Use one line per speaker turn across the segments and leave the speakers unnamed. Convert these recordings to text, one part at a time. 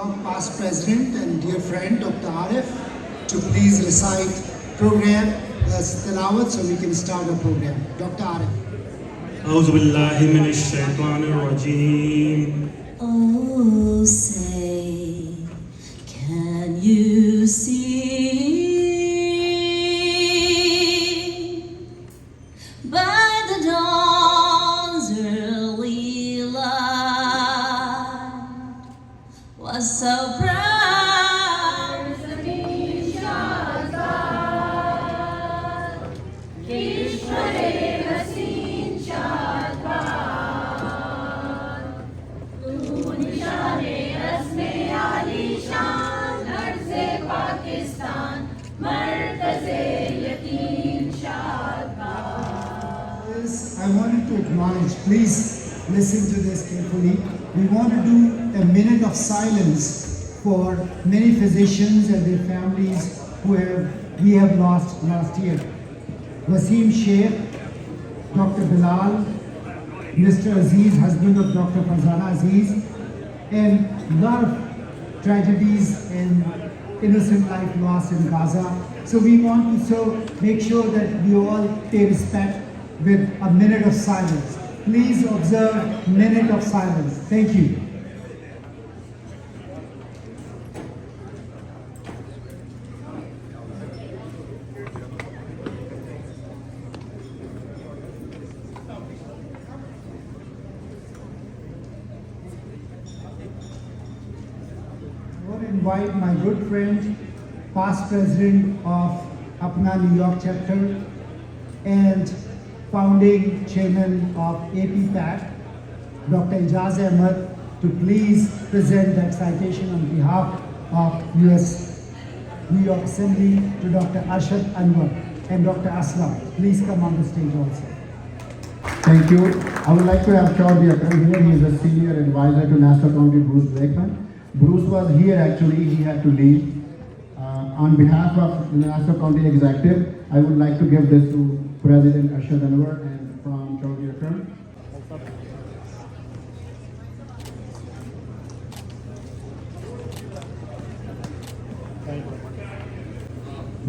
our past president and dear friend Dr. Arif to please recite program tilawat so we can start our program. Dr. Arif.
أعوذ بالله من الشيطان الرجيم.
Oh, say, can you see by the dawn's early light was so bright?
I wanted to acknowledge, please listen to this carefully. We want to do a minute of silence for many physicians and their families who we have lost last year. Wasim Sheikh, Dr. Bilal, Mr. Aziz, husband of Dr. Fazana Aziz, and a lot of tragedies and innocent life lost in Gaza. So we want to make sure that we all pay respect with a minute of silence. Please observe a minute of silence. Thank you. I want to invite my good friend, past president of APPNA New York chapter and founding chairman of APPNA, Dr. Ijaz Ahmed, to please present that citation on behalf of US New York Assembly to Dr. Arshad Anwar and Dr. Aslam. Please come on the stage also.
Thank you. I would like to have Chaudhry Akram here. He is a senior advisor to Nassau County Bruce Blakeman. Bruce was here actually, he had to leave. On behalf of the Nassau County Executive, I would like to give this to President Arshad Anwar and from Chaudhry Akram.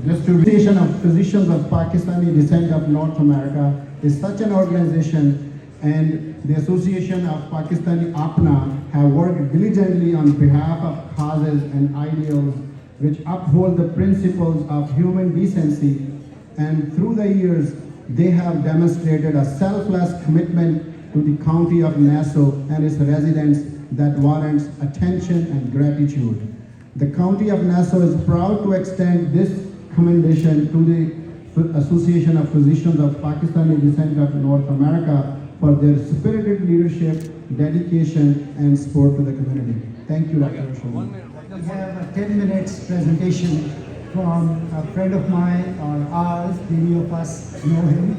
Just to Association of Physicians of Pakistani Descent of North America is such an organization, and the Association of Pakistani APPNA have worked diligently on behalf of causes and ideals which uphold the principles of human decency, and through the years they have demonstrated a selfless commitment to the county of Nassau and its residents that warrants attention and gratitude. The county of Nassau is proud to extend this commendation to the Association of Physicians of Pakistani Descent of North America for their spirited leadership, dedication, and support to the community. Thank you, Dr. Arshad.
We have a 10 minutes presentation from a friend of mine or ours, many of us know him,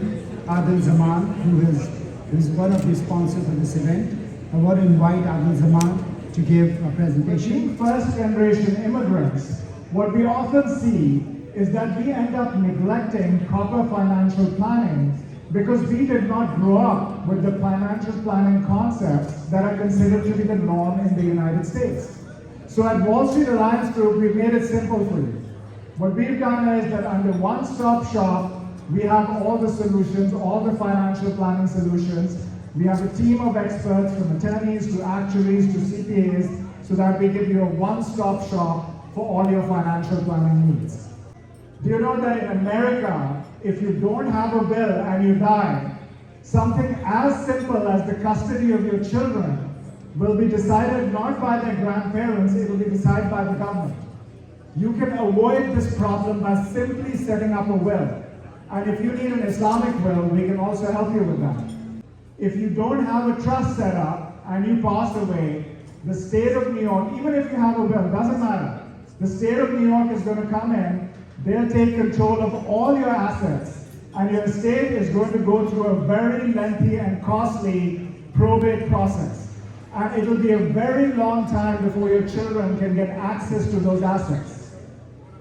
Adil Zaman, who is one of the sponsors of this event. I want to invite Adil Zaman to give a presentation.
Being first generation immigrants, what we often see is that we end up neglecting proper financial planning because we did not grow up with the financial planning concepts that are considered to be the norm in the United States. So at Wall Street Alliance Group, we've made it simple for you. What we've done is that under one-stop shop, we have all the solutions, all the financial planning solutions. We have a team of experts from attorneys to actuaries to CPAs so that we give you a one-stop shop for all your financial planning needs. Do you know that in America, if you don't have a will and you die, something as simple as the custody of your children will be decided not by their grandparents, it will be decided by the government. You can avoid this problem by simply setting up a will. And if you need an Islamic will, we can also help you with that. If you don't have a trust set up and you pass away, the state of New York, even if you have a will, doesn't matter. The state of New York is going to come in, they'll take control of all your assets, and your estate is going to go through a very lengthy and costly probate process. And it will be a very long time before your children can get access to those assets.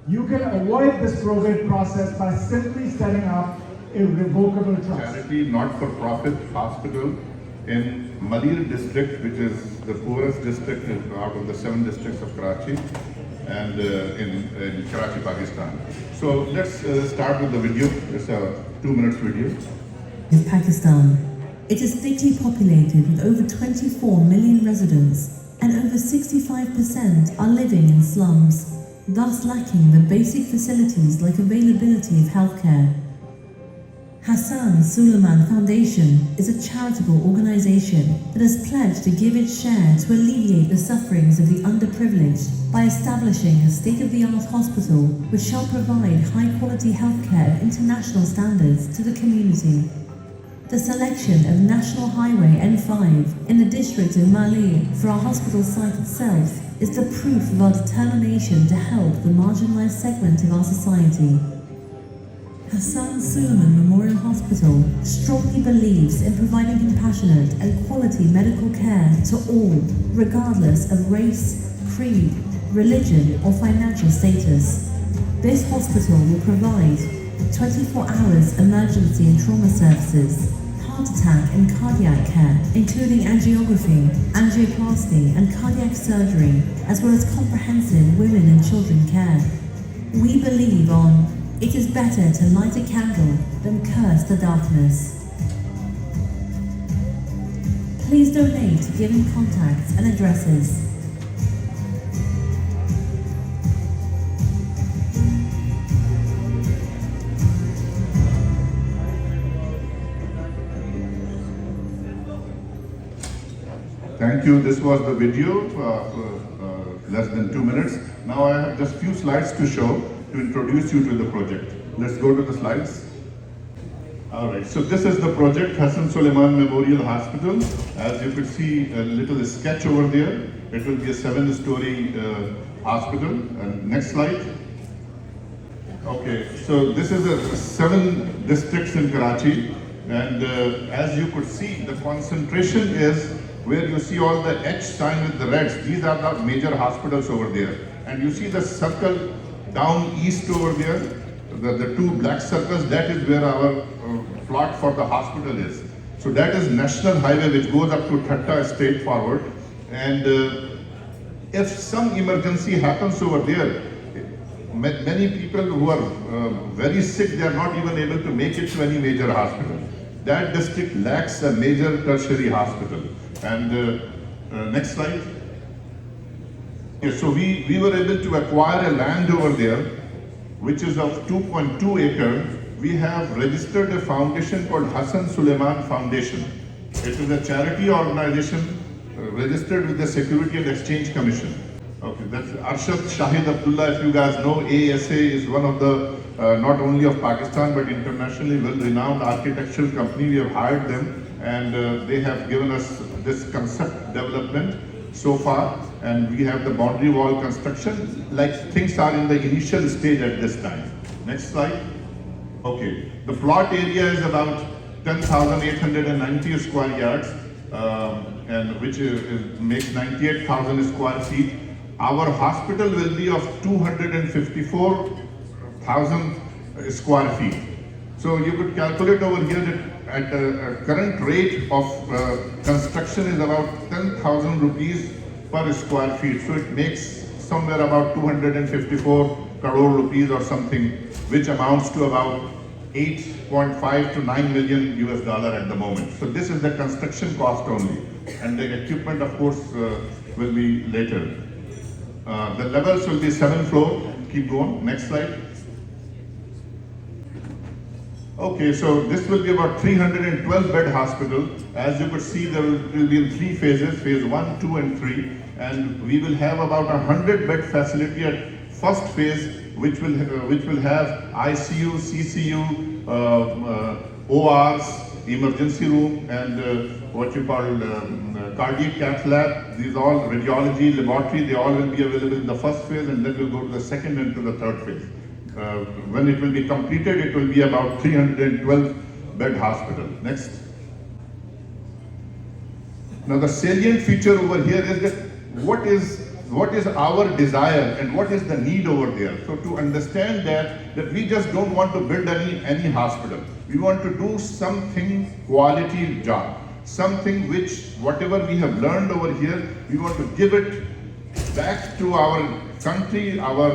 You can avoid this probate process by simply setting up a revocable trust.
Charity, not-for-profit hospital in Malir district, which is the poorest district out of the 7 districts of Karachi, and in Karachi, Pakistan. So let's start with the video. It's a 2 minutes video.
Is Pakistan. It is thickly populated with over 24 million residents, and over 65% are living in slums, thus lacking the basic facilities like availability of healthcare. Hassan Suleiman Foundation is a charitable organization that has pledged to give its share to alleviate the sufferings of the underprivileged by establishing a state-of-the-art hospital which shall provide high-quality healthcare of international standards to the community. The selection of National Highway N5 in the district of Mali for our hospital site itself is the proof of our determination to help the marginalized segment of our society. Hassan Suleiman Memorial Hospital strongly believes in providing compassionate and quality medical care to all, regardless of race, creed, religion or financial status. This hospital will provide 24 hours emergency and trauma services, heart attack and cardiac care, including angiography, angioplasty and cardiac surgery, as well as comprehensive women and children care. We believe on it is better to light a candle than curse the darkness. Please donate given contacts and addresses.
Thank you. This was the video, less than 2 minutes. Now I have just few slides to show to introduce you to the project. Let's go to the slides. All right, so this is the project, Hassan Suleiman Memorial Hospital. As you could see, a little sketch over there. It will be a 7-story hospital. And next slide. Okay, so this is a 7 districts in Karachi. And as you could see, the concentration is where you see all the H sign with the reds. These are the major hospitals over there. And you see the circle down east over there, the 2 black circles, that is where our plot for the hospital is. So that is National Highway which goes up to Thatta straight forward. And if some emergency happens over there, many people who are very sick, they are not even able to make it to any major hospital. That district lacks a major tertiary hospital. And next slide. Okay, so we were able to acquire a land over there, which is of 2.2 acres. We have registered a foundation called Hassan Suleiman Foundation. It is a charity organization registered with the Security and Exchange Commission. Okay, that's Arshad Shahid Abdullah. If you guys know, ASA is one of the, not only of Pakistan, but internationally well-renowned architectural company. We have hired them, and they have given us this concept development so far, and we have the boundary wall construction, like things are in the initial stage at this time. Next slide. Okay, the plot area is about 10,890 square yards, and which makes 98,000 square feet. Our hospital will be of 254,000 square feet. So you could calculate over here that at a current rate of construction is about 10,000 rupees per square feet. So it makes somewhere about 254 crore rupees or something, which amounts to about 8.5 to 9 million US dollar at the moment. So this is the construction cost only. And the equipment, of course, will be later. The levels will be 7 floor. Keep going. Next slide. Okay, so this will be about 312 bed hospital. As you could see, there will be in 3 phases, phase 1, 2 and 3. And we will have about 100 bed facility at first phase, which will have ICU, CCU, ORs, emergency room, and what you call cardiac cath lab. These all radiology, laboratory, they all will be available in the first phase, and then we'll go to the second and to the third phase. When it will be completed, it will be about 312 bed hospital. Next. Now the salient feature over here is that what is our desire and what is the need over there. So to understand that we just don't want to build any hospital. We want to do something quality job, something which, whatever we have learned over here, we want to give it back to our country, our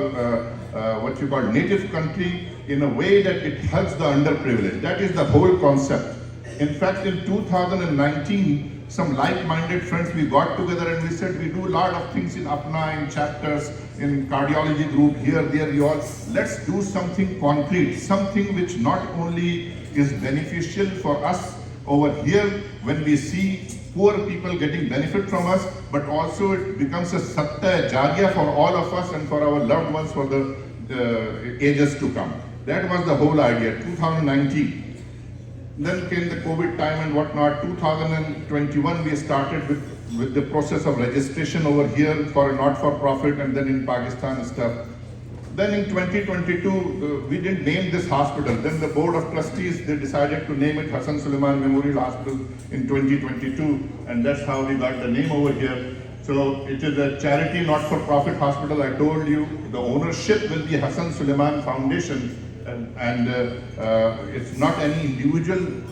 what you call native country, in a way that it helps the underprivileged. That is the whole concept. In fact, in 2019, some like-minded friends, we got together and we said we do a lot of things in APPNA, in chapters, in cardiology group, here, there, you all. Let's do something concrete, something which not only is beneficial for us over here when we see poor people getting benefit from us, but also it becomes a satta jariya for all of us and for our loved ones for the ages to come. That was the whole idea, 2019. Then came the COVID time and whatnot. 2021 we started with the process of registration over here for a not-for-profit, and then in Pakistan and stuff. Then in 2022, we didn't name this hospital. Then the board of trustees, they decided to name it Hassan Suleiman Memorial Hospital in 2022, and that's how we got the name over here. So it is a charity not-for-profit hospital. I told you the ownership will be Hassan Suleiman Foundation, and it's not any individual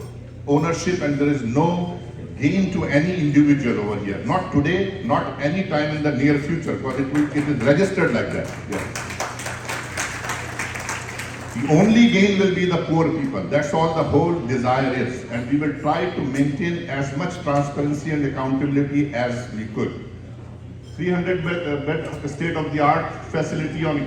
ownership, and there is no gain to any individual over here. Not today, not any time in the near future, because it is registered like that. Yeah. The only gain will be the poor people. That's all the whole desire is. And we will try to maintain as much transparency and accountability as we could. 300-bed state-of-the-art facility on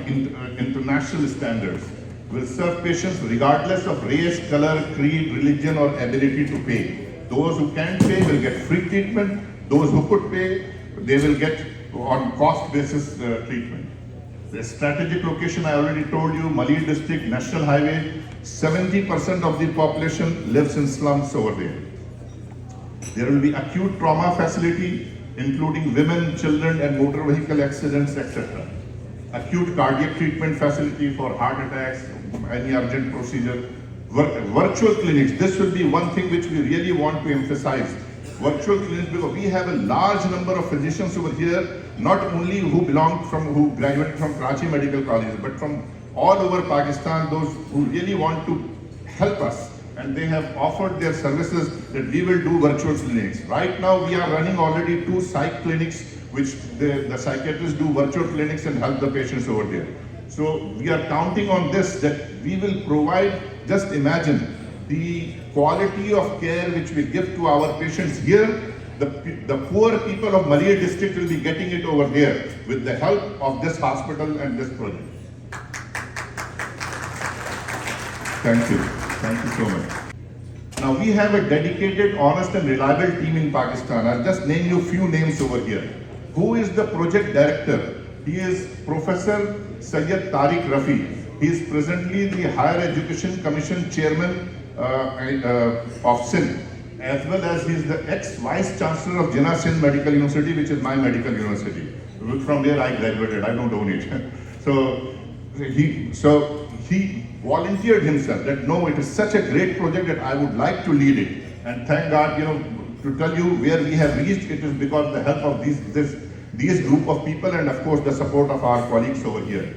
international standards will serve patients regardless of race, color, creed, religion, or ability to pay. Those who can't pay will get free treatment. Those who could pay, they will get on cost basis treatment. The strategic location I already told you, Mali district, national highway, 70% of the population lives in slums over there. There will be acute trauma facility, including women, children, and motor vehicle accidents, etc. Acute cardiac treatment facility for heart attacks, any urgent procedure. Virtual clinics, this will be one thing which we really want to emphasize. Virtual clinics, because we have a large number of physicians over here, not only who graduated from Karachi Medical College, but from all over Pakistan, those who really want to help us. And they have offered their services that we will do virtual clinics. Right now, we are running already 2 psych clinics, which the psychiatrists do virtual clinics and help the patients over there. So we are counting on this, that we will provide, just imagine, the quality of care which we give to our patients here. The poor people of Mali district will be getting it over there with the help of this hospital and this project. Thank you. Thank you so much. Now we have a dedicated, honest and reliable team in Pakistan. I'll just name you a few names over here. Who is the project director? He is Professor Sayyid Tariq Rafi. He is presently the Higher Education Commission Chairman of Sindh, as well as he is the ex-Vice Chancellor of Jinnah Sindh Medical University, which is my medical university. From where I graduated, I don't own it. So he volunteered himself that no, it is such a great project that I would like to lead it. And thank God, to tell you where we have reached, it is because of the help of these group of people and of course the support of our colleagues over here.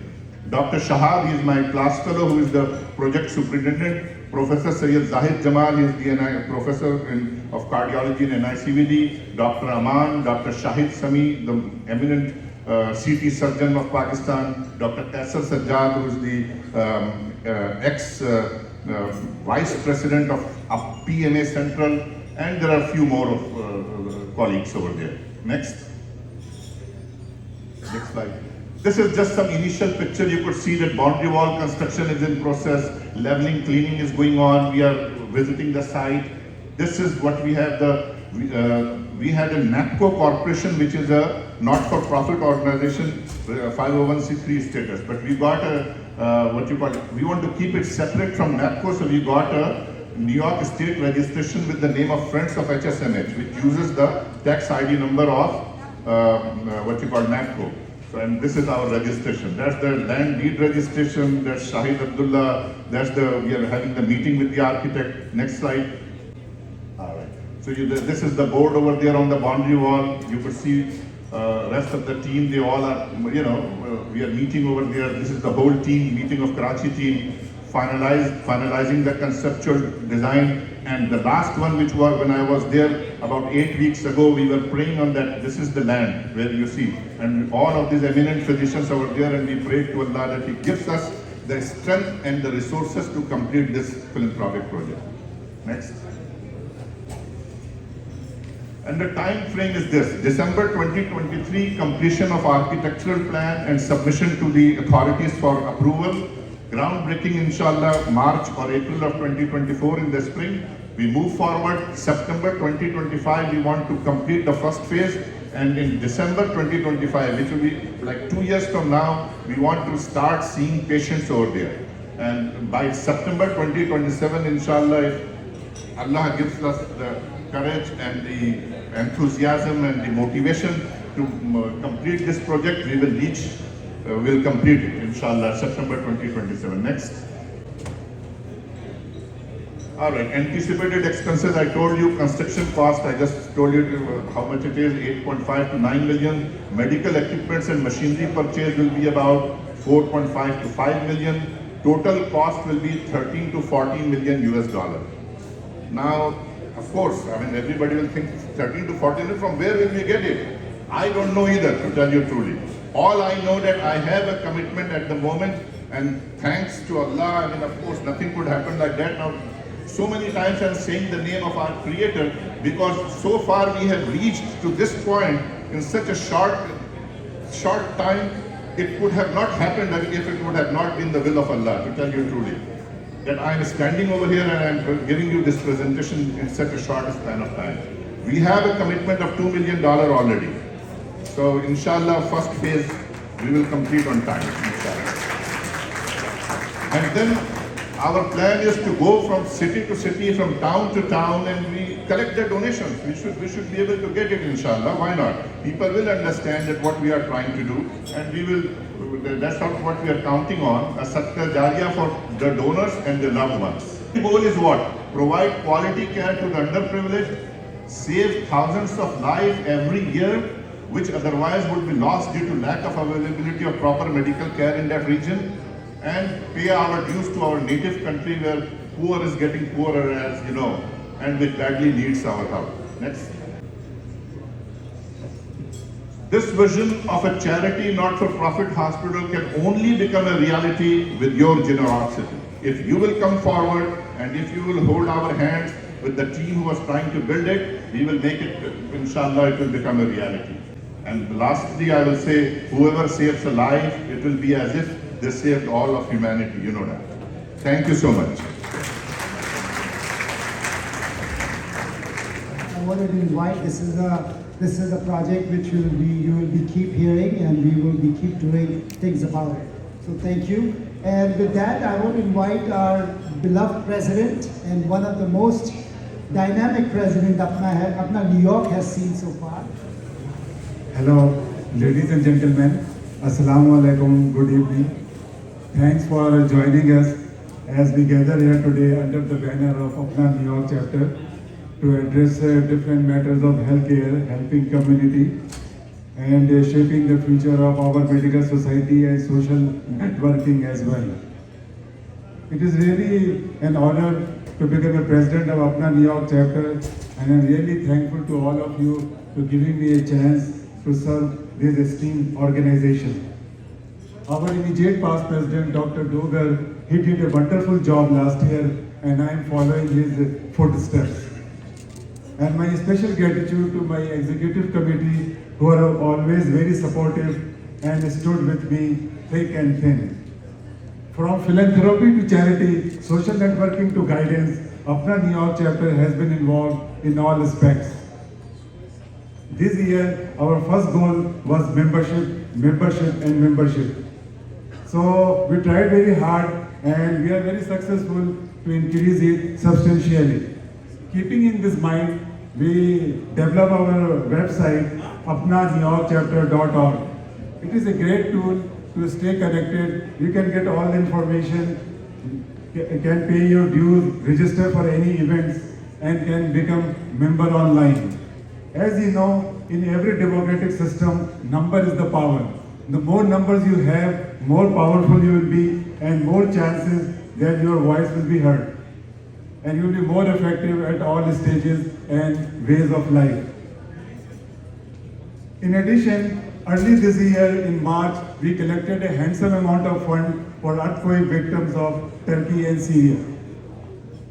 Dr. Shahab, he is my class fellow who is the project superintendent. Professor Sayyid Zahid Jamal, he is the professor of cardiology in NICVD. Dr. Aman, Dr. Shahid Sami, the eminent CT surgeon of Pakistan. Dr. Kaisar Sajjad, who is the ex-vice president of APPNA Central. And there are a few more of colleagues over there. Next slide. This is just some initial picture. You could see that boundary wall construction is in process, leveling, cleaning is going on. We are visiting the site. This is what we have. We had a NAPCO corporation, which is a not-for-profit organization, 501c3 status. But we got we want to keep it separate from NAPCO, so we got a New York State registration with the name of Friends of HSMH, which uses the tax ID number of NAPCO. So, and this is our registration. That's the land deed registration. That's Shahid Abdullah. We are having the meeting with the architect. Next slide. All right. So this is the board over there on the boundary wall. You could see rest of the team. They all are, we are meeting over there. This is the whole team, meeting of Karachi team, finalizing the conceptual design And the last one, which was when I was there about 8 weeks ago, we were praying on that. This is the land where you see, and all of these eminent physicians over there, and we prayed to Allah that He gives us the strength and the resources to complete this philanthropic project. Next. And the time frame is this: December 2023, completion of architectural plan and submission to the authorities for approval. Groundbreaking, inshallah, March or April of 2024 in the spring. We move forward. September 2025, we want to complete the first phase. And in December 2025, which will be like 2 years from now, we want to start seeing patients over there. And by September 2027, inshallah, if Allah gives us the courage and the enthusiasm and the motivation to complete this project, we will reach, we'll complete it, inshallah, September 2027. Next. All right, anticipated expenses, I told you, construction cost, I just told you how much it is, 8.5 to 9 million. Medical equipments and machinery purchase will be about 4.5 to 5 million. Total cost will be 13 to 14 million US dollar. Now, of course, I mean, everybody will think 13 to 14 million, from where will we get it? I don't know either, to tell you truly. All I know that I have a commitment at the moment, and thanks to Allah, I mean, of course, nothing could happen like that. Now, so many times I'm saying the name of our Creator, because so far we have reached to this point in such a short time. It could have not happened if it would have not been the will of Allah, to tell you truly. That I am standing over here and I'm giving you this presentation in such a short span of time. We have a commitment of $2 million already. So inshallah, first phase we will complete on time, inshallah. And then our plan is to go from city to city, from town to town, and we collect the donations. We should be able to get it, inshallah. Why not? People will understand that what we are trying to do, and we will. That's not what we are counting on. A sadaqah jariyah for the donors and the loved ones. The goal is what? Provide quality care to the underprivileged, save thousands of lives every year, which otherwise would be lost due to lack of availability of proper medical care in that region, and pay our dues to our native country where poor is getting poorer, as you know, and which badly needs our help. Next. This vision of a charity not-for-profit hospital can only become a reality with your generosity. If you will come forward and if you will hold our hands with the team who was trying to build it, we will make it, inshallah, it will become a reality. And lastly, I will say, whoever saves a life, it will be as if they saved all of humanity, you know that. Thank you so much.
I wanted to invite, this is a project which you will be keep hearing, and we will be keep doing things about it. So thank you. And with that, I want to invite our beloved president and one of the most dynamic president APPNA New York has seen so far.
Hello, ladies and gentlemen. Assalamu alaikum. Good evening. Thanks for joining us as we gather here today under the banner of APPNA New York chapter to address different matters of healthcare, helping community, and shaping the future of our medical society and social networking as well. It is really an honor to become a president of APPNA New York chapter, and I'm really thankful to all of you for giving me a chance to serve this esteemed organization. Our immediate past president, Dr. Dogar, he did a wonderful job last year, and I am following his footsteps. And my special gratitude to my executive committee, who are always very supportive and stood with me thick and thin. From philanthropy to charity, social networking to guidance, APPNA New York chapter has been involved in all aspects. This year, our first goal was membership. So we tried very hard, and we are very successful to increase it substantially. Keeping in this mind, we developed our website, appnanewyorkchapter.org. It is a great tool to stay connected. You can get all the information, can pay your dues, register for any events, and can become member online. As you know, in every democratic system, number is the power. The more numbers you have, more powerful you will be, and more chances that your voice will be heard. and you will be more effective at all stages and ways of life. In addition, early this year in March, we collected a handsome amount of funds for earthquake victims of Turkey and Syria.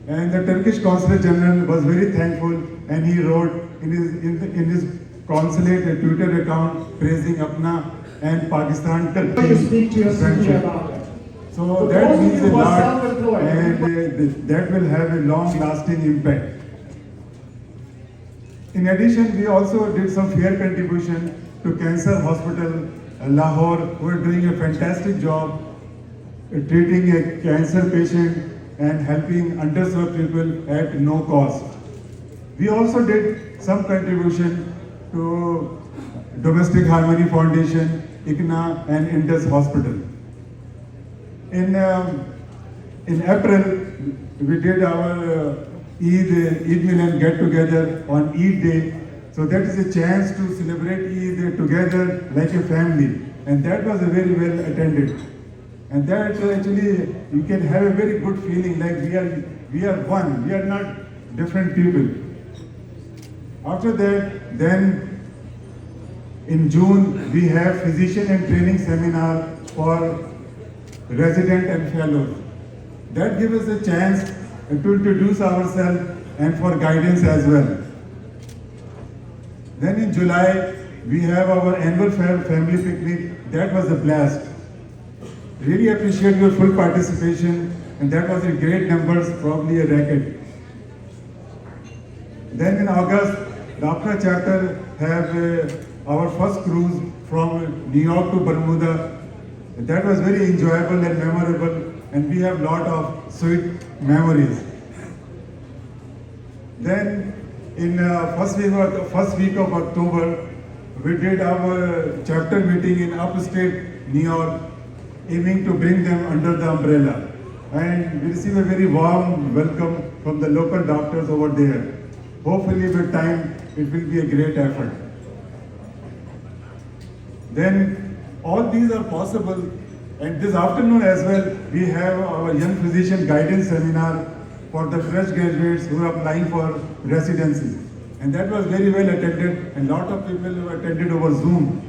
And the Turkish Consulate General was very thankful, and he wrote in his consulate a Twitter account praising APPNA and Pakistan
You speak to your city
friendship.
about it.
So
For
that
those of
means
you
a
who are
lot,
self-employed,
and that will have a long-lasting impact. In addition, we also did some fair contribution to Cancer Hospital Lahore, who are doing a fantastic job treating a cancer patient and helping underserved people at no cost. We also did some contribution to Domestic Harmony Foundation, APPNA and Indus Hospital. In April, we did our Eid Milan get together on Eid Day. So that is a chance to celebrate Eid together like a family. And that was very well attended. And that actually, you can have a very good feeling like we are one, we are not different people. After that, then in June, we have physician and training seminar for resident and fellows. That gives us a chance to introduce ourselves and for guidance as well. Then in July, we have our annual family picnic. That was a blast. Really appreciate your full participation, and that was a great numbers, probably a record. Then in August, the APPNA chapter have our first cruise from New York to Bermuda. That was very enjoyable and memorable, and we have lot of sweet memories. Then in first week of October, we did our chapter meeting in upstate New York, aiming to bring them under the umbrella. And we received a very warm welcome from the local doctors over there. Hopefully with time, it will be a great effort. Then all these are possible, and this afternoon as well, we have our young physician guidance seminar for the fresh graduates who are applying for residency. And that was very well attended, and lot of people who attended over Zoom.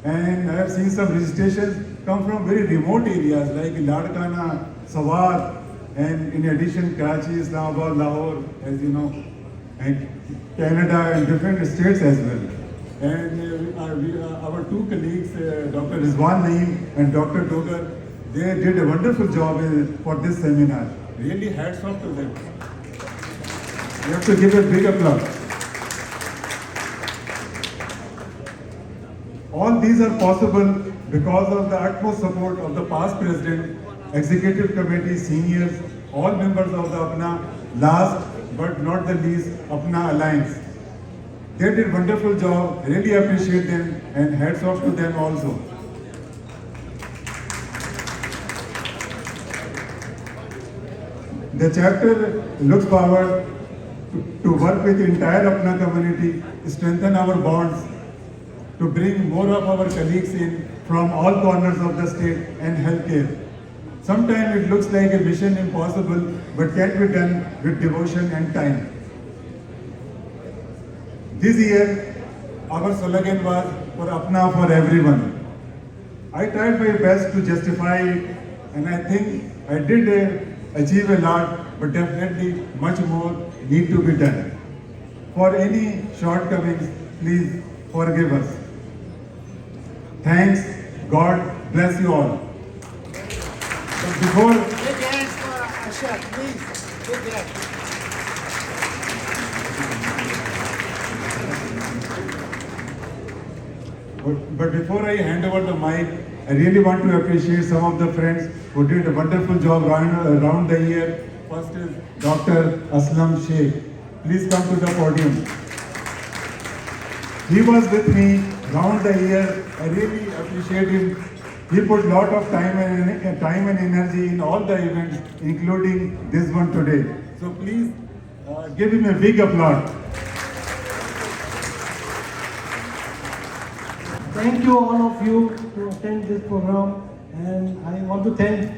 And I have seen some registrations come from very remote areas like Ladkana, Sawar, and in addition Karachi, Islamabad, Lahore, as you know, and Canada and different states as well. And our two colleagues, Dr. Rizwan Naeem and Dr. Dogar, they did a wonderful job for this seminar. Really hats off to them. You have to give a big applause. All these are possible because of the utmost support of the past president, executive committee, seniors, all members of the APPNA, last but not the least, APPNA Alliance. They did wonderful job, really appreciate them, and hats off to them also. The chapter looks forward to work with the entire APPNA community, strengthen our bonds, to bring more of our colleagues in from all corners of the state and healthcare. Sometimes it looks like a mission impossible, but can be done with devotion and time. This year, our slogan was for APPNA for everyone. I tried my best to justify it, and I think I did achieve a lot, but definitely much more need to be done. For any shortcomings, please forgive us. Thanks. God bless you all. But before
Big hands for Ashad, please. Big hands.
But before I hand over the mic, I really want to appreciate some of the friends who did a wonderful job around the year. First is Dr. Aslam Sheikh. Please come to the podium. He was with me round the year. I really appreciate him. He put a lot of time and energy in all the events, including this one today. So please give him a big applause.
Thank you all of you to attend this program, and I want to thank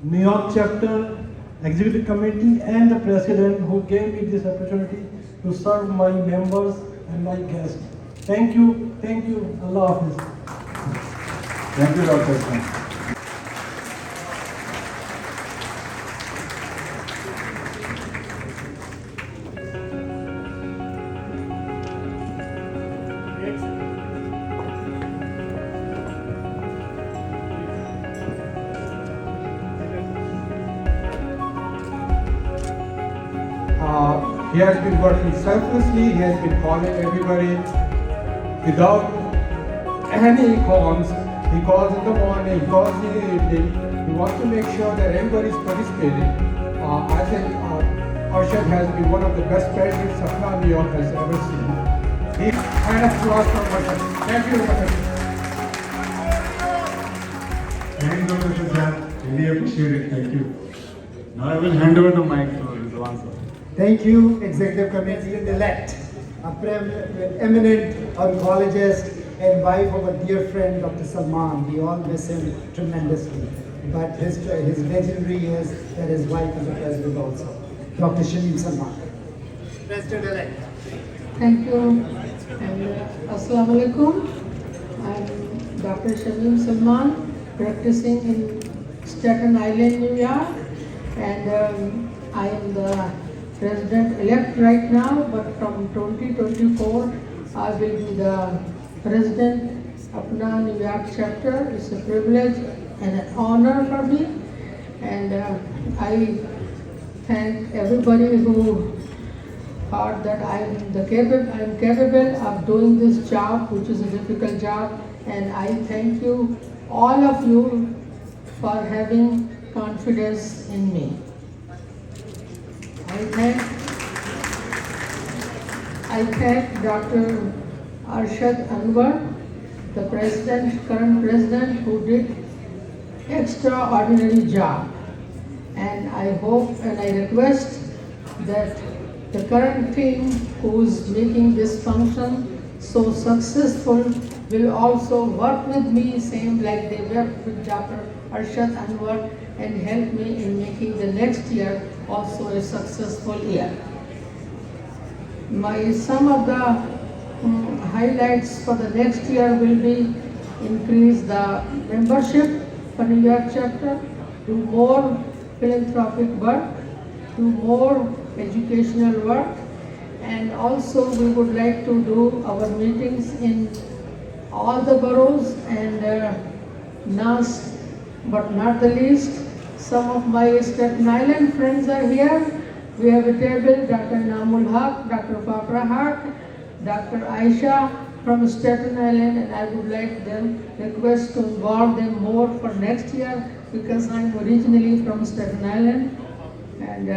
New York chapter executive committee and the president who gave me this opportunity to serve my members and my guests. Thank you, Allah Hafiz.
Thank you, Dr. Islam.
He has been working selflessly, he has been calling everybody without any qualms. He calls in the morning, he calls in the evening. He wants to make sure that everybody is participating. I think Arshad has been one of the best presidents APPNA New York has ever seen. He had a applause from Arshad. Thank you, Arshad.
Thank you, Dr. Islam. Really appreciate it. Thank you. Now I will hand over the mic to Rizwan sir.
Thank you, Executive Committee-elect, eminent oncologist and wife of a dear friend, Dr. Salman. We all miss him tremendously. But his legendary is that his wife is the president also, Dr. Shalim Salman. President-elect.
Thank you. And Assalamu alaikum. I'm Dr. Shalim Salman, practicing in Staten Island, New York. And I am the president-elect right now, but from 2024, I will be the president of APPNA New York chapter. It's a privilege and an honor for me. And I thank everybody who thought that I'm capable of doing this job, which is a difficult job. And I thank you, all of you, for having confidence in me. I thank Dr. Arshad Anwar, the current president, who did extraordinary job. And I hope and I request that the current team who's making this function so successful will also work with me, same like they worked with Dr. Arshad Anwar, and help me in making the next year also a successful year. Some of the highlights for the next year will be increase the membership for New York chapter, do more philanthropic work, do more educational work, and also we would like to do our meetings in all the boroughs, and last but not the least, some of my Staten Island friends are here. We have a table, Dr. Namul Haq, Dr. Fakra Haq, Dr. Aisha from Staten Island, and I would like them request to involve them more for next year because I'm originally from Staten Island, and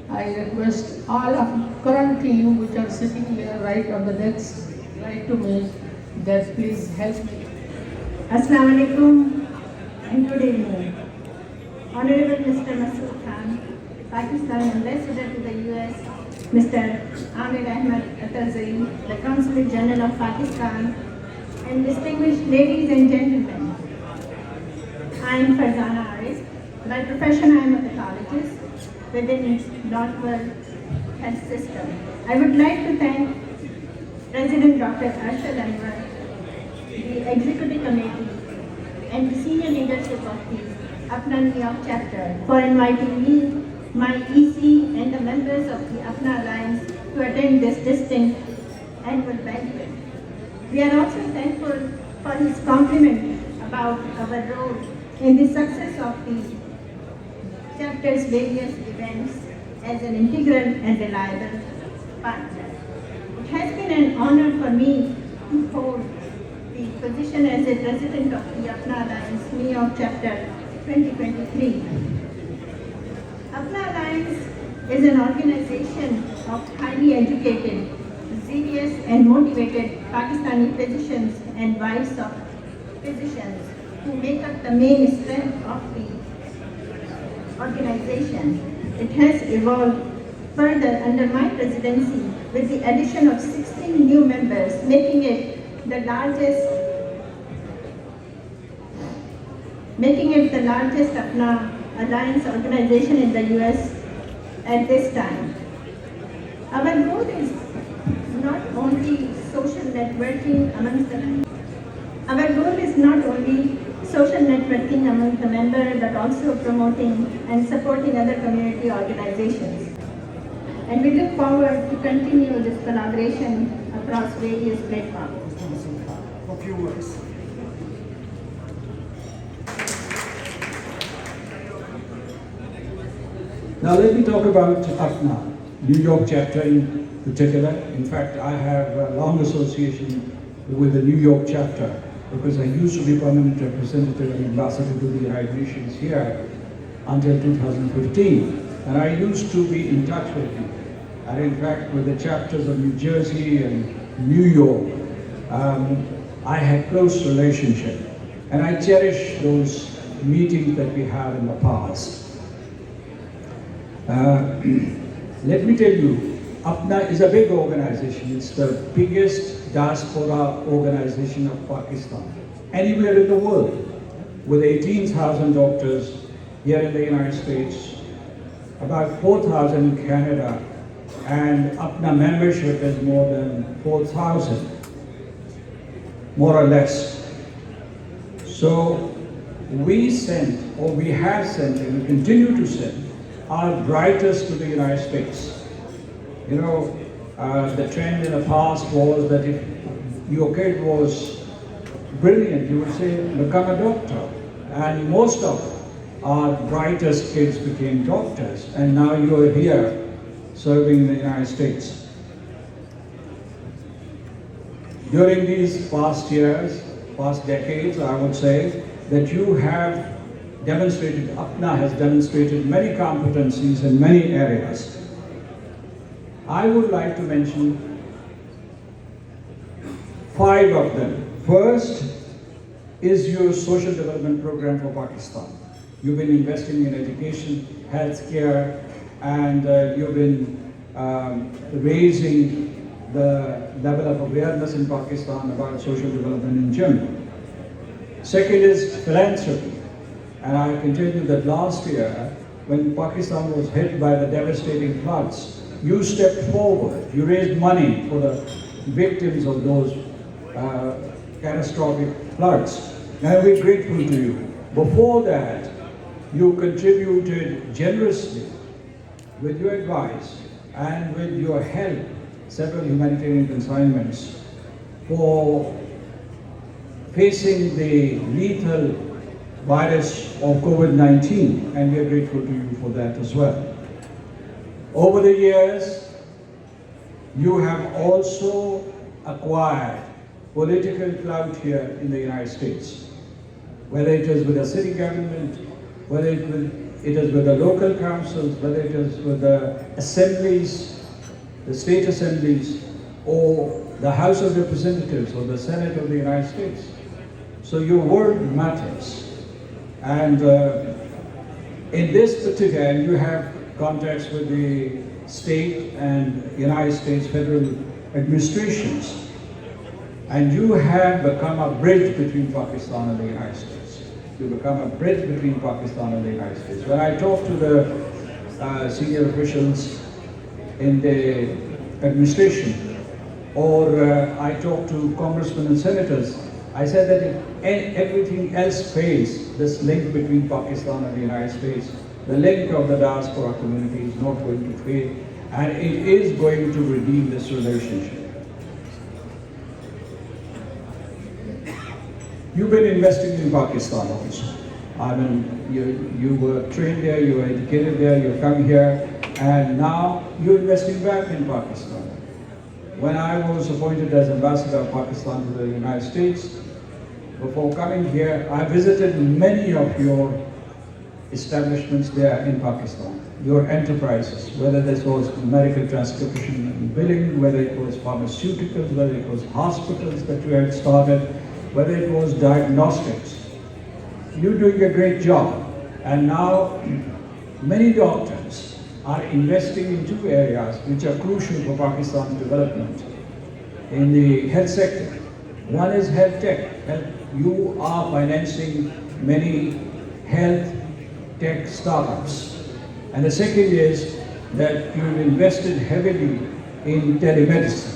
I request all of current team which are sitting here right on the next right to me that please help me.
Assalamu alaikum and good evening. Honorable Mr. Masood Khan, Pakistan Ambassador to the US, Mr. Amir Ahmed Atazari, the Consulate General of Pakistan, and distinguished ladies and gentlemen. I am Farzana Arif. By profession I am a pathologist within Northwell Health System. I would like to thank President Dr. Arshad Anwar, the Executive Committee, and the senior leadership of the APPNA New York chapter for inviting me, my EC, and the members of the APPNA Alliance to attend this distinct annual banquet. We are also thankful for his compliment about our role in the success of the chapter's various events as an integral and reliable partner. It has been an honor for me to hold the position as a president of the APPNA Alliance New York chapter 2023. APPNA Alliance is an organization of highly educated, serious and motivated Pakistani physicians and wives of physicians who make up the main strength of the organization. It has evolved further under my presidency with the addition of 16 new members, making it the largest APPNA Alliance organization in the US at this time. Our goal is not only social networking amongst the members, but also promoting and supporting other community organizations. And we look forward to continue this collaboration across various platforms.
A few words.
Now let me talk about APPNA, New York chapter in particular. In fact, I have a long association with the New York chapter because I used to be permanent representative and ambassador to the United Nations here until 2015. And I used to be in touch with you. And in fact, with the chapters of New Jersey and New York, I had close relationship. And I cherish those meetings that we had in the past. Let me tell you, APPNA is a big organization. It's the biggest diaspora organization of Pakistan, anywhere in the world, with 18,000 doctors here in the United States, about 4,000 in Canada, and APPNA membership is more than 4,000, more or less. So we sent, or we have sent, and we continue to send, our brightest to the United States. You know, the trend in the past was that if your kid was brilliant, you would say, become a doctor. And most of our brightest kids became doctors. And now you're here serving in the United States. During these past years, past decades, I would say, that you have demonstrated, APPNA has demonstrated many competencies in many areas. I would like to mention 5 of them. First is your social development program for Pakistan. You've been investing in education, healthcare, and you've been raising the level of awareness in Pakistan about social development in general. Second is philanthropy. And I can tell you that last year, when Pakistan was hit by the devastating floods, you stepped forward. You raised money for the victims of those catastrophic floods. And we're grateful to you. Before that, you contributed generously with your advice and with your help, several humanitarian consignments for facing the lethal virus of COVID-19, and we are grateful to you for that as well. Over the years, you have also acquired political clout here in the United States, whether it is with the city government, whether it is with the local councils, whether it is with the assemblies, the state assemblies, or the House of Representatives or the Senate of the United States. So your word matters. And in this particular, you have contacts with the state and United States federal administrations. And you have become a bridge between Pakistan and the United States. You become a bridge between Pakistan and the United States. When I talk to the senior officials in the administration, or I talk to congressmen and senators, I said that if everything else fails, this link between Pakistan and the United States, the link of the diaspora community is not going to fail, and it is going to redeem this relationship. You've been investing in Pakistan also. I mean, you were trained there, you were educated there, you come here, and now you're investing back in Pakistan. When I was appointed as ambassador of Pakistan to the United States, before coming here, I visited many of your establishments there in Pakistan, your enterprises, whether this was medical transcription and billing, whether it was pharmaceuticals, whether it was hospitals that you had started, whether it was diagnostics. You're doing a great job. And now many doctors are investing in 2 areas which are crucial for Pakistan's development in the health sector. One is health tech. You are financing many health tech startups. And the second is that you've invested heavily in telemedicine.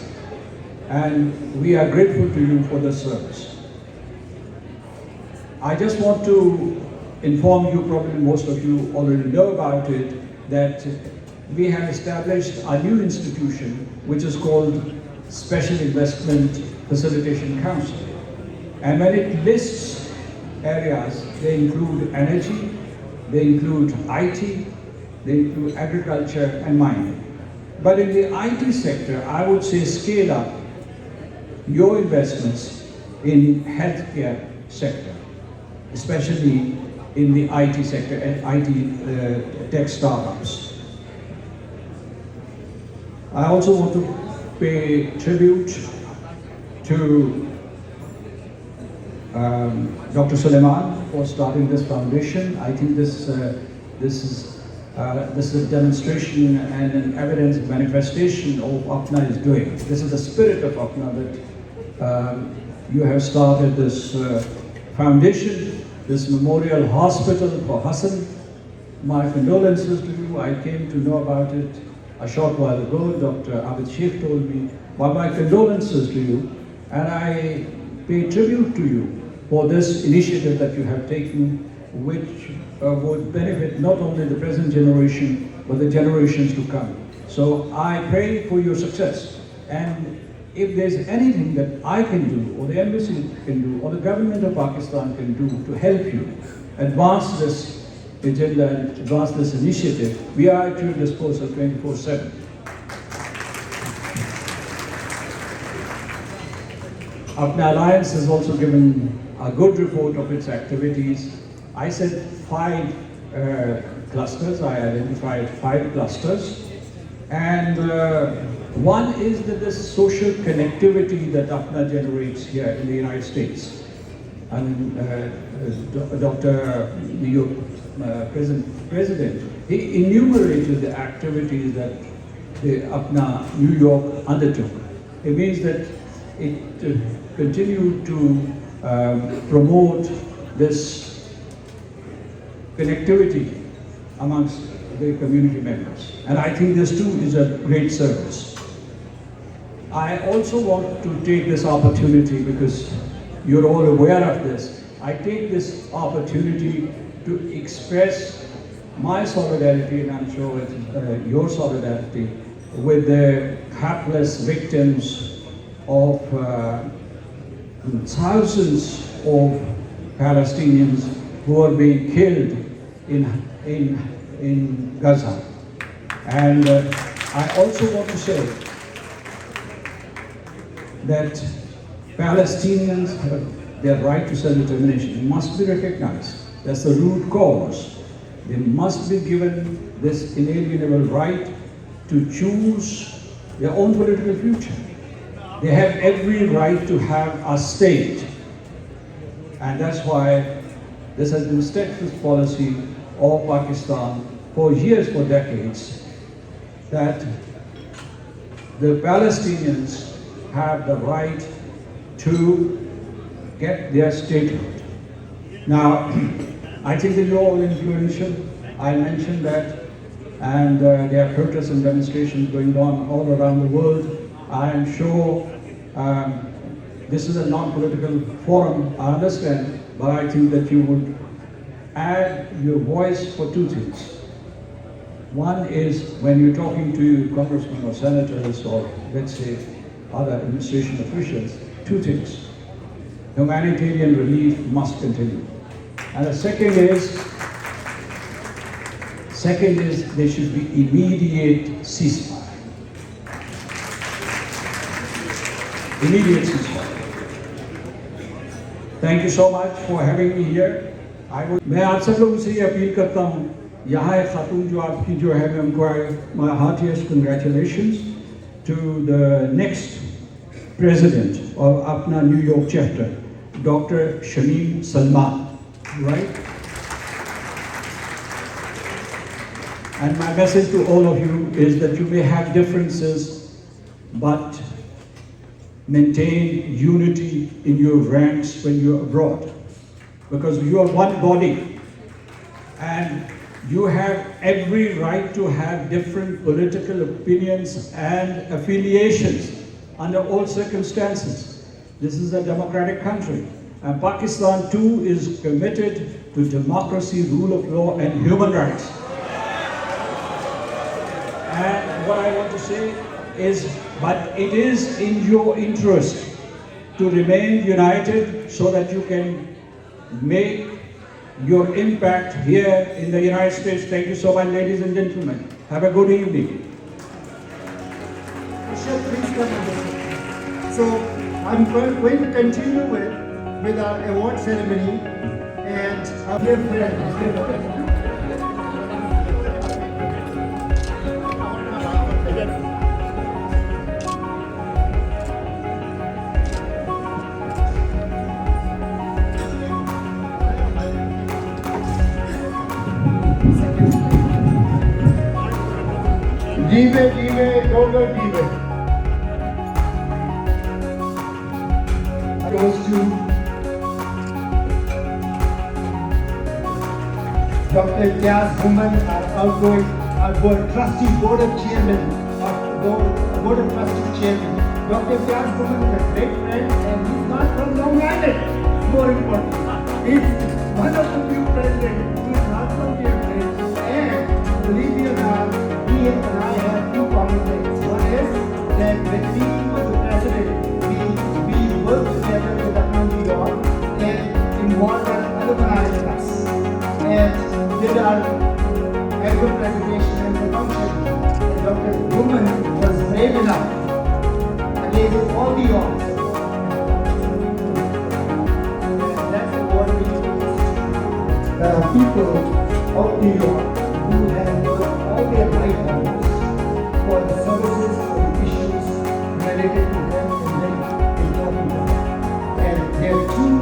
And we are grateful to you for the service. I just want to inform you, probably most of you already know about it, that we have established a new institution which is called Special Investment Facilitation Council. And when it lists areas, they include energy, they include IT, they include agriculture and mining. But in the IT sector, I would say scale up your investments in healthcare sector, especially in the IT sector and IT tech startups. I also want to pay tribute to Dr. Suleiman for starting this foundation. I think this is a demonstration and an evidence manifestation of APPNA is doing. This is the spirit of APPNA that you have started this foundation, this memorial hospital for Hassan. My condolences to you. I came to know about it a short while ago. Dr. Abid Sheikh told me. Well, my condolences to you, and I pay tribute to you for this initiative that you have taken, which would benefit not only the present generation, but the generations to come. So I pray for your success. And if there's anything that I can do, or the embassy can do, or the government of Pakistan can do to help you advance this agenda and advance this initiative, we are at your disposal 24/7. APPNA Alliance has also given a good report of its activities. I said 5 clusters. I identified 5 clusters. And one is that this social connectivity that APPNA generates here in the United States. And Dr. President, he enumerated the activities that the APPNA New York undertook. It means that it continued to promote this connectivity amongst the community members. And I think this too is a great service. I also want to take this opportunity, because you're all aware of this, I take this opportunity to express my solidarity, and I'm sure it's your solidarity, with the hapless victims of thousands of Palestinians who are being killed in Gaza. And I also want to say that Palestinians have their right to self-determination. It must be recognized. That's the root cause. They must be given this inalienable right to choose their own political future. They have every right to have a state. And that's why this has been steadfast policy of Pakistan for years, for decades, that the Palestinians have the right to get their statehood. Now, I think that you're all influential. I mentioned that, and there are protests and demonstrations going on all around the world. I am sure this is a non-political forum, I understand, but I think that you would add your voice for 2 things. One is when you're talking to congressmen or senators or, let's say, other administration officials, 2 things. Humanitarian relief must continue. And the second is there should be immediate ceasefire. Immediate ceasefire. Thank you so much for having me here. मैं आप सब लोगों से ये appeal करता हूँ, यहाँ एक खातून जो आपकी जो है, मैं उनको my heartiest congratulations to the next president of APPNA New York chapter, Dr. Shamim Salman, right? And my message to all of you is that you may have differences, but maintain unity in your ranks when you're abroad, because you are one body. and you have every right to have different political opinions and affiliations under all circumstances. This is a democratic country, and Pakistan too is committed to democracy, rule of law, and human rights. And what I want to say is, but it is in your interest to remain united so that you can make your impact here in the United States. Thank you so much, ladies and gentlemen. Have a good evening.
So I'm going to continue with our award ceremony, and our dear friend. Goes to Dr. Ilyas Human, our trustee board of chairman, board of trustee chairman. Dr. Ilyas Human is a great friend, and he's not from Long Island. More important, he's one of the few presidents who is not from the place. And believe me or not, he and I have two common things. One is that when we were the president, we worked together with New York and involved our alumni with us, and did our annual presentation and the function. And Dr. Woman was brave enough against all the odds. And that's what we do. There are people of New York who have worked all their life almost for the services, for the issues related to them, and very important. And there are two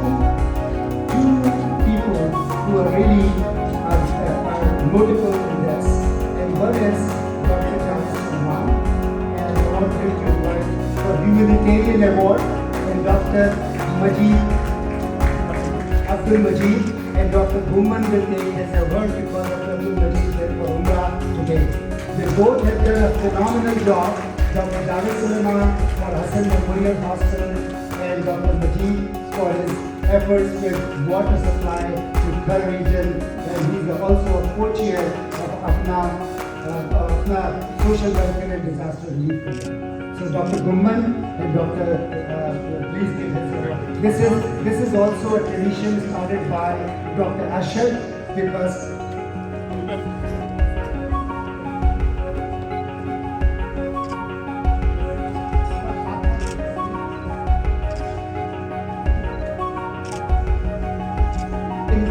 people who are really notable in this. And one is Dr. John, and I want him to invite for Humanitarian Award, and Dr. Abdul Majid, and Dr. Bhuman will take his award because Dr. Abdul Majid is there for Umrah today. They both have done a phenomenal job. Dr. David Sulaiman for Hassan Memorial Hospital, and Dr. Majid for his efforts with water supply to Kar region, and he's also a co-chair of APPNA Social Welfare and Disaster Relief Program. So Dr. Gumman and Dr. Please give his award. This is also a tradition started by Dr. Ashad, because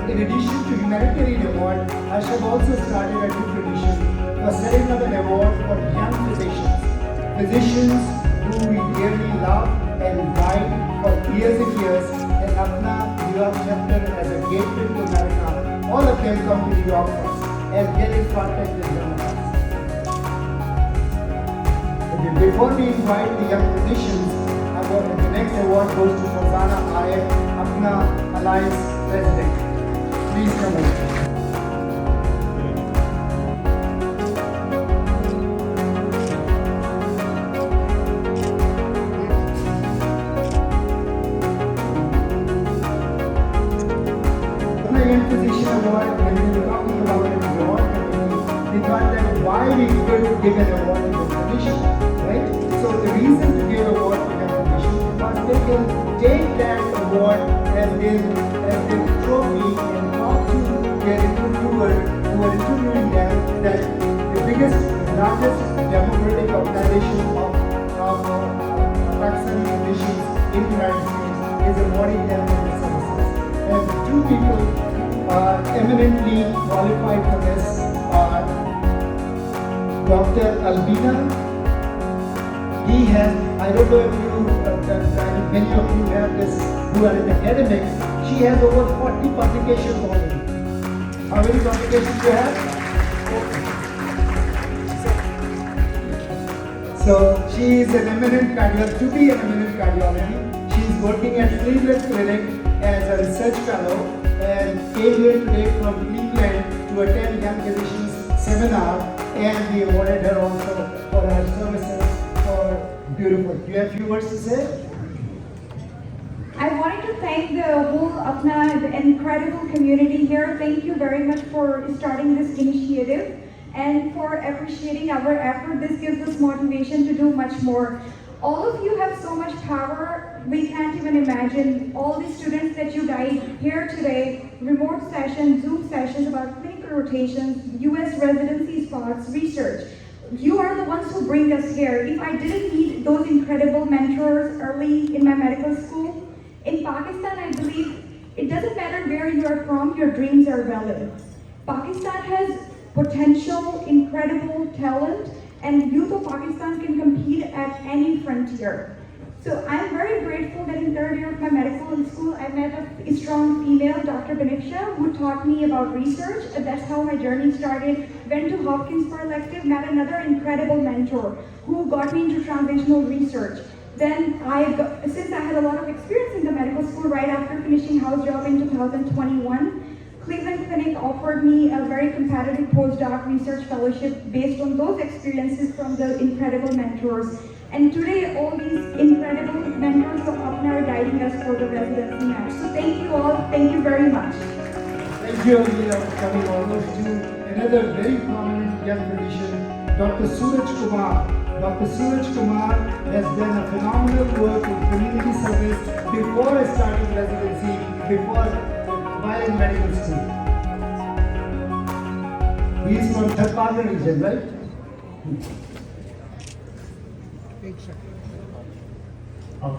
in addition to humanitarian award, Ashab also started a new tradition for setting up an award for young physicians who we dearly love and guide for years and years, and APPNA New York chapter as a gateway to America. All of them come to New York first and get in contact with them. Before we invite the young physicians, the next award goes to Farzana Arif, APPNA Alliance President. Please come over. Physician award, when we were talking about it in the award committee, we thought that why we could give an award to the physician, right? So the reason to give award to the physician is because they can take that award as their trophy and talk to their interviewer who are interviewing them that the largest democratic organization of Pakistani physicians in the United States is awarding them for their services. And the two people eminently qualified for this are Dr. Albina. He has, I don't know if you, many of you have this, who are in academics, she has over 40 publications already. How many publications do you have? So she is an eminent cardiologist, to be an eminent cardiologist. She is working at Cleveland Clinic as a research fellow, and came here today from Cleveland to to attend Young Generations seminar, and we awarded her also for her services for beautiful. Do you have a few words to say?
I wanted to thank the whole APPNA, the incredible community here. Thank you very much for starting this initiative and for appreciating our effort. This gives us motivation to do much more. All of you have so much power, we can't even imagine. All the students that you guide here today, remote sessions, Zoom sessions about clinical rotations, US residency spots, research. You are the ones who bring us here. If I didn't meet those incredible mentors early in my medical school, in Pakistan, I believe it doesn't matter where you are from, your dreams are valid. Pakistan has potential, incredible talent, and youth of Pakistan can compete at any frontier. So I'm very grateful that in third year of my medical school, I met a strong female, Dr. Benifsha, who taught me about research. That's how my journey started. Went to Hopkins for elective, met another incredible mentor who got me into translational research. Then since I had a lot of experience in the medical school right after finishing house job in 2021, Cleveland Clinic offered me a very competitive postdoc research fellowship based on those experiences from the incredible mentors. And today, all these incredible mentors of APPNA are guiding us for the residency match. So thank you all. Thank you very much.
Thank you, Almira, for coming almost to another very prominent young physician, Dr. Suraj Kumar. Dr. Suraj Kumar has done a phenomenal work in community service before starting residency, while in medical school. He is from Tharparna region, right?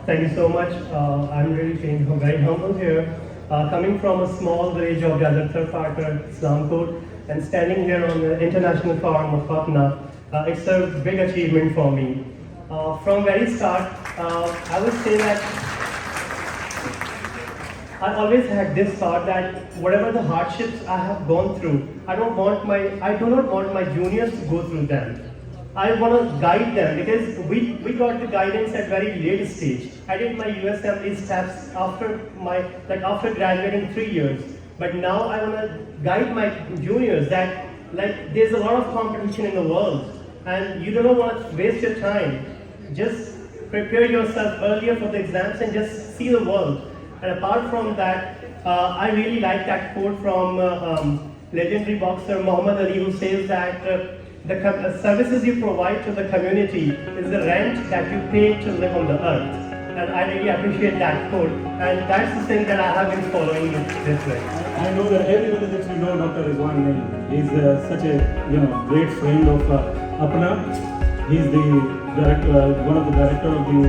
Thank you so much. I'm really feeling very humble here. Coming from a small village of Tharparna, Islamkot, and standing here on the international forum of APPNA, it's a big achievement for me. From very start, I would say that I always had this thought that whatever the hardships I have gone through, I do not want my juniors to go through them. I want to guide them because we got the guidance at very late stage. I did my USMLE steps after graduating 3 years. But now I want to guide my juniors that there's a lot of competition in the world and you don't want to waste your time. Just prepare yourself earlier for the exams and just see the world. And apart from that, I really like that quote from legendary boxer Muhammad Ali, who says that the services you provide to the community is the rent that you pay to live on the earth. And I really appreciate that quote. And that's the thing that I have been following this way.
I know that everybody that you know Dr. Rizwan Naeem. He's such a great friend of APPNA. He's the director, one of the director of the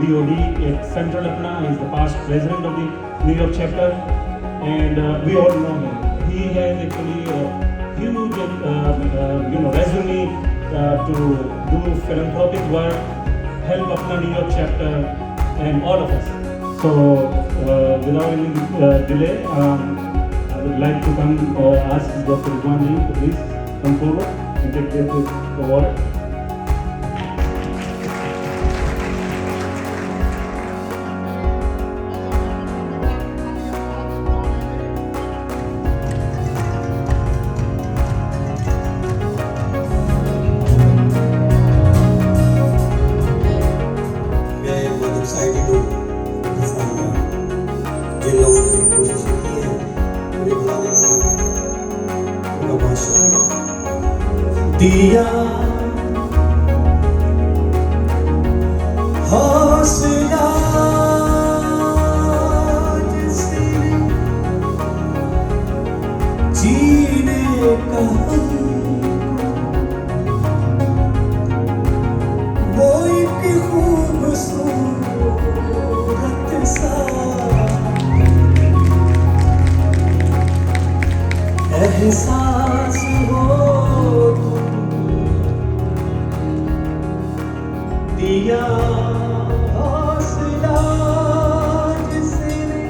BOD at Central APPNA. He's the past president of the New York chapter, and we all know him. He has actually a huge resume to do philanthropic work, help APPNA New York chapter, and all of us. So without any delay, I would like to come ask Dr. Rizwan Naeem to please come forward and take this award.
दिया हौसला जिसने जीने का वो एक खूबसूरत सा एहसास हो दिया हौसला जिसने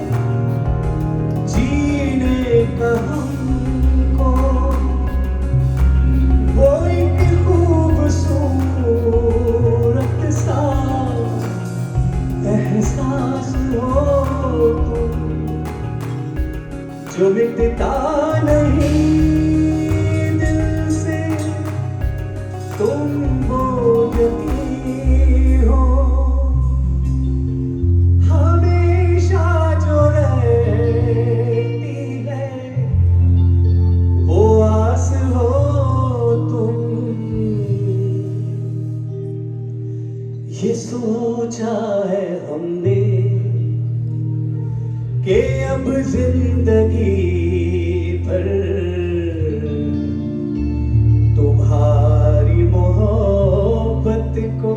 जीने का हमको वो एक खूबसूरत सा एहसास हो जो मिटता नहीं ये सोचा है हमने कि अब जिंदगी भर तुम्हारी मोहब्बत को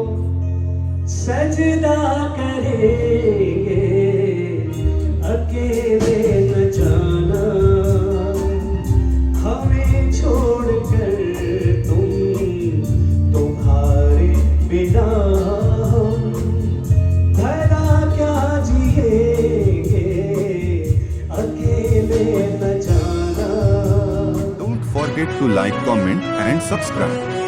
सजदा करेंगे, अकेले न जाना हमें छोड़कर तुम्हारे बिना हम भला क्या जिएंगे, अकेले न जाना.
Don't forget to like, comment and subscribe.